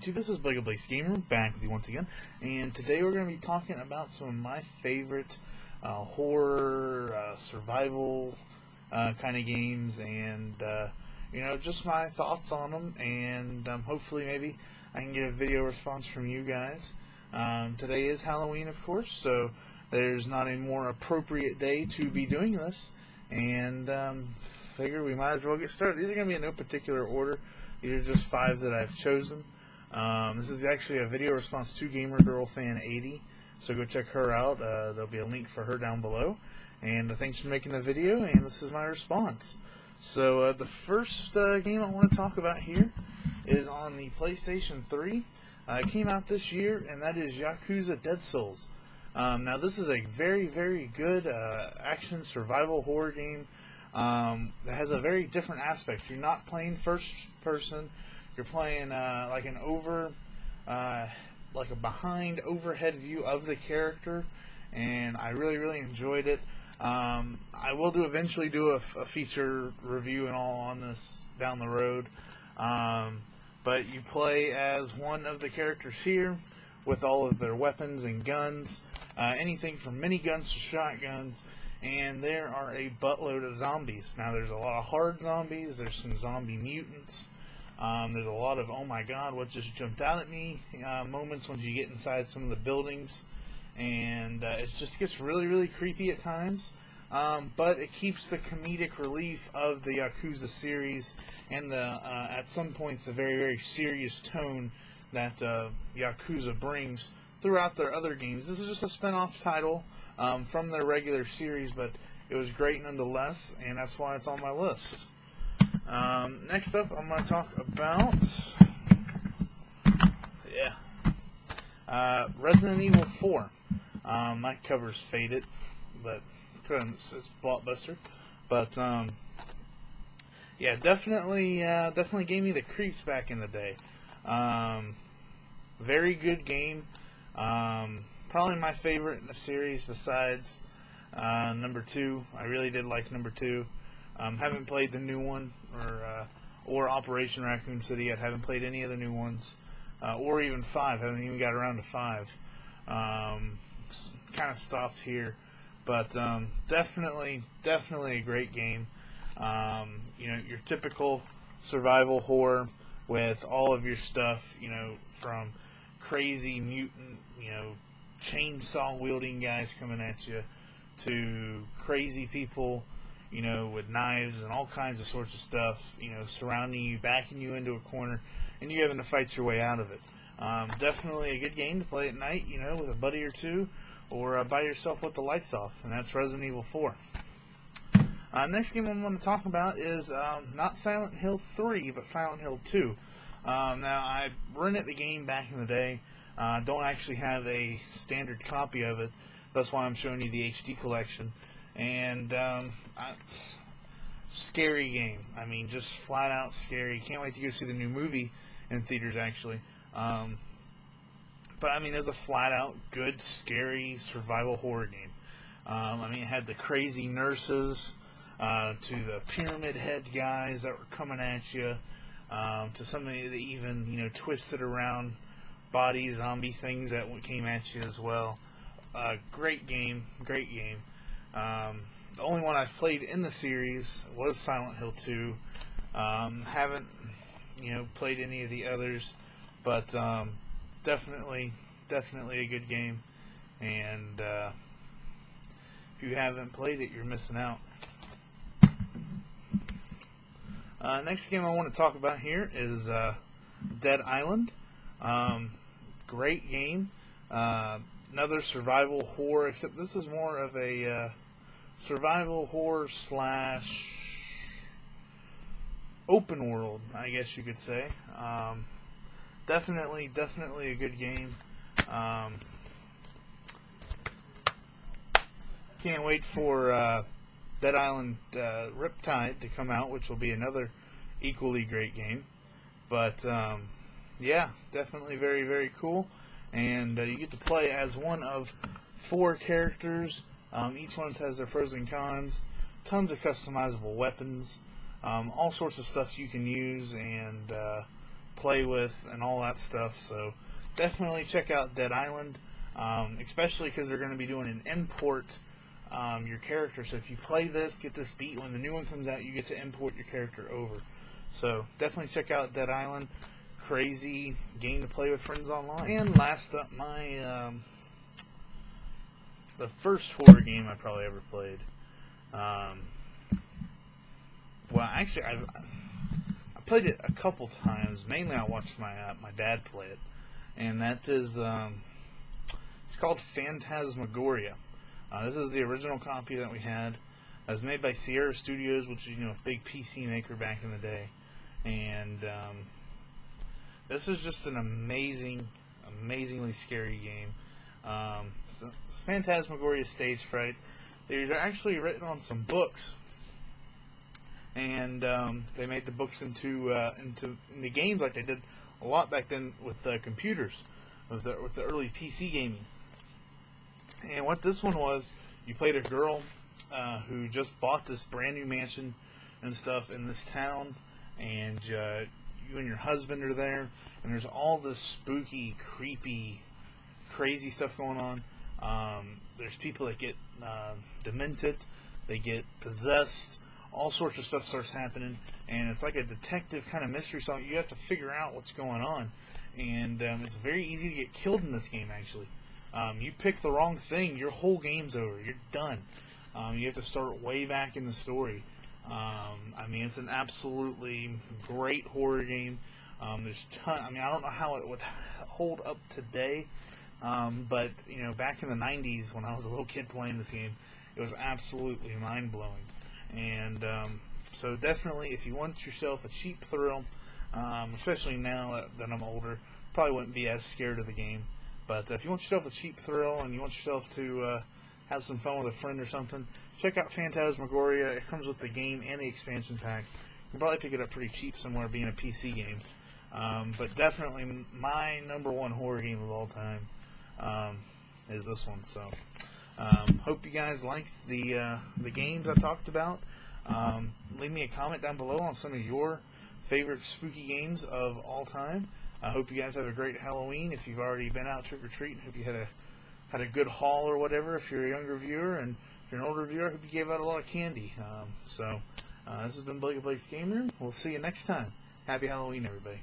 YouTube? This is Blaze Gamer back with you once again, and today we're going to be talking about some of my favorite horror, survival kind of games, and just my thoughts on them, and hopefully maybe I can get a video response from you guys. Today is Halloween, of course, so there's not a more appropriate day to be doing this, and figure we might as well get started. These are going to be in no particular order. These are just 5 that I've chosen. This is actually a video response to GamerGirlFan80, so go check her out. There'll be a link for her down below. And thanks for making the video, and this is my response. So the first game I want to talk about here is on the PlayStation 3. It came out this year, and that is Yakuza Dead Souls. Now this is a very, very good action survival horror game that has a very different aspect. You're not playing first person. You're playing like a behind overhead view of the character, and I really, really enjoyed it. I will eventually do a feature review and all on this down the road. But you play as one of the characters here with all of their weapons and guns, anything from miniguns to shotguns, and there are a buttload of zombies. Now there's a lot of hard zombies, there's some zombie mutants, there's a lot of oh my god what just jumped out at me moments once you get inside some of the buildings, and it just gets really, really creepy at times. But it keeps the comedic relief of the Yakuza series and the at some points the very, very serious tone that Yakuza brings throughout their other games. This is just a spin-off title from their regular series, but it was great nonetheless, and that's why it's on my list. Next up, I'm going to talk about Resident Evil 4. My cover's faded, but it's blockbuster. But yeah, definitely gave me the creeps back in the day. Very good game. Probably my favorite in the series besides number 2. I really did like number 2. Haven't played the new one or Operation Raccoon City yet. Haven't played any of the new ones, or even 5. Haven't even got around to 5. Kind of stopped here, but definitely a great game. Your typical survival horror with all of your stuff. From crazy mutant, chainsaw wielding guys coming at you, to crazy people, with knives and all kinds of sorts of stuff, surrounding you, backing you into a corner, and you having to fight your way out of it. Definitely a good game to play at night, with a buddy or two, or by yourself with the lights off, and that's Resident Evil 4. Next game I'm going to talk about is not Silent Hill 3, but Silent Hill 2. Now, I rented the game back in the day. Don't actually have a standard copy of it. That's why I'm showing you the HD collection. And scary game. I mean, just flat out scary. Can't wait to go see the new movie in theaters, actually. But I mean, it's a flat out good, scary survival horror game. I mean, it had the crazy nurses, to the pyramid head guys that were coming at you, to some of the even, twisted around body zombie things that came at you as well. Great game, great game. The only one I've played in the series was Silent Hill 2. Haven't, played any of the others, but definitely a good game. And if you haven't played it, you're missing out. Next game I want to talk about here is Dead Island. Great game. Another survival horror, except this is more of a survival horror / open world, I guess you could say. Definitely a good game. Can't wait for Dead Island Riptide to come out, which will be another equally great game. But yeah, definitely very, very cool. And you get to play as one of 4 characters. Each one has their pros and cons. Tons of customizable weapons. All sorts of stuff you can use and play with and all that stuff. So definitely check out Dead Island, especially because they're going to be doing an import your character. So if you play this, get this beat, when the new one comes out, you get to import your character over. So definitely check out Dead Island. Crazy game to play with friends online. And last up, the first horror game I probably ever played. Well, actually, I played it a couple times. Mainly, I watched my dad play it, and that is it's called Phantasmagoria. This is the original copy that we had. It was made by Sierra Studios, which is, a big PC maker back in the day, and this is just an amazingly scary game. Phantasmagoria Stage Fright. They're actually written on some books, and they made the books into games, like they did a lot back then with the computers, with the early PC gaming. And what this one was, you played a girl who just bought this brand new mansion and stuff in this town, and you and your husband are there, and there's all this spooky, creepy, crazy stuff going on. There's people that get demented, they get possessed, all sorts of stuff starts happening, and it's like a detective kind of mystery song. You have to figure out what's going on, and it's very easy to get killed in this game, actually. You pick the wrong thing, your whole game's over. You're done. You have to start way back in the story. I mean, it's an absolutely great horror game. There's I don't know how it would hold up today, but back in the 90s when I was a little kid playing this game, it was absolutely mind-blowing. And so definitely, if you want yourself a cheap thrill, especially now that I'm older, probably wouldn't be as scared of the game. But if you want yourself a cheap thrill and you want yourself to have some fun with a friend or something, check out Phantasmagoria. It comes with the game and the expansion pack. You can probably pick it up pretty cheap somewhere, being a PC game. But definitely my #1 horror game of all time is this one. So hope you guys liked the games I talked about. Leave me a comment down below on some of your favorite spooky games of all time. I hope you guys have a great Halloween. If you've already been out trick-or-treating, hope you had a good haul or whatever if you're a younger viewer, and if you're an older viewer, I hope you gave out a lot of candy. This has been Blake of Blake's Game Room. We'll see you next time. Happy Halloween, everybody.